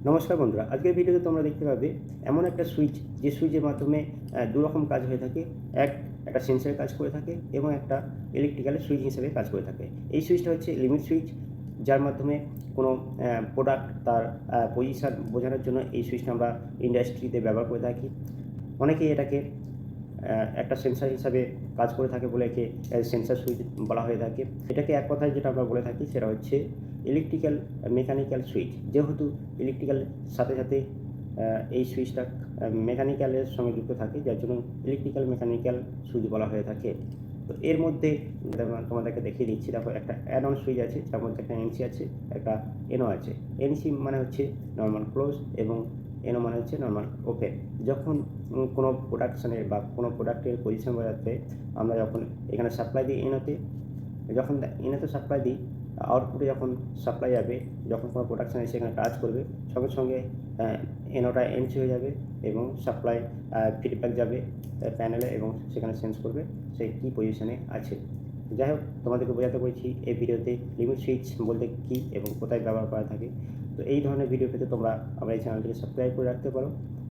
নমস্কার বন্ধুরা, আজকের ভিডিওতে তোমরা দেখতে পাবে এমন একটা সুইচ, যে সুইচের মাধ্যমে দুরকম কাজ হয়ে থাকে। একটা সেন্সরের কাজ করে থাকে এবং একটা ইলেকট্রিক্যাল সুইচ হিসেবে কাজ করে থাকে। এই সুইচটা হচ্ছে লিমিট সুইচ, যার মাধ্যমে কোনো প্রোডাক্ট তার পজিশন বোঝানোর জন্য এই সুইচটা আমরা ইন্ডাস্ট্রিতে ব্যবহার করে থাকি। অনেকেই এটাকে একটা সেন্সর হিসাবে কাজ করে থাকে বলে একে সেন্সর সুইচ বলা হয়ে থাকে। এটাকে এক কথায় যেটা আমরা বলে থাকি সেটা হচ্ছে ইলেকট্রিক্যাল মেকানিক্যাল সুইচ। যেহেতু ইলেকট্রিক্যাল সাথে সাথে এই সুইচটা মেকানিক্যালের সঙ্গে যুক্ত থাকে, যার জন্য ইলেকট্রিক্যাল মেকানিক্যাল সুইচ বলা হয়ে থাকে। তো এর মধ্যে তোমাদেরকে দেখিয়ে দিচ্ছি। দেখো, একটা অ্যাড অন সুইচ আছে, যার মধ্যে একটা এনসি আছে, একটা এনও আছে। এনসি মানে হচ্ছে নর্মাল ক্লোজ এবং এনও মানে হচ্ছে নর্মাল ওপেন। যখন কোনো প্রোডাকশানের বা কোনো প্রোডাক্টের পজিশন বোঝাতে আমরা যখন এখানে সাপ্লাই দিই এনোতে, যখন এনোতে সাপ্লাই দিই, আউটপুটে যখন সাপ্লাই যাবে, যখন কোনো প্রোডাকশান এসে এখানে টাচ করবে, সঙ্গে সঙ্গে এনোটা এনসি হয়ে যাবে এবং সাপ্লাই ফিডব্যাক যাবে প্যানেলে এবং সেখানে সেন্স করবে সে কী পজিশনে আছে। যাই হোক, তোমাদেরকে বোঝাতে পেরেছি এই ভিডিওতে লিমিট সুইচ বলতে কী এবং কোথায় ব্যবহার করা থাকে। তো এই ধরনের ভিডিও পেতে তোমরা আমার এই চ্যানেলটিকে সাবস্ক্রাইব করে রাখতে পারো।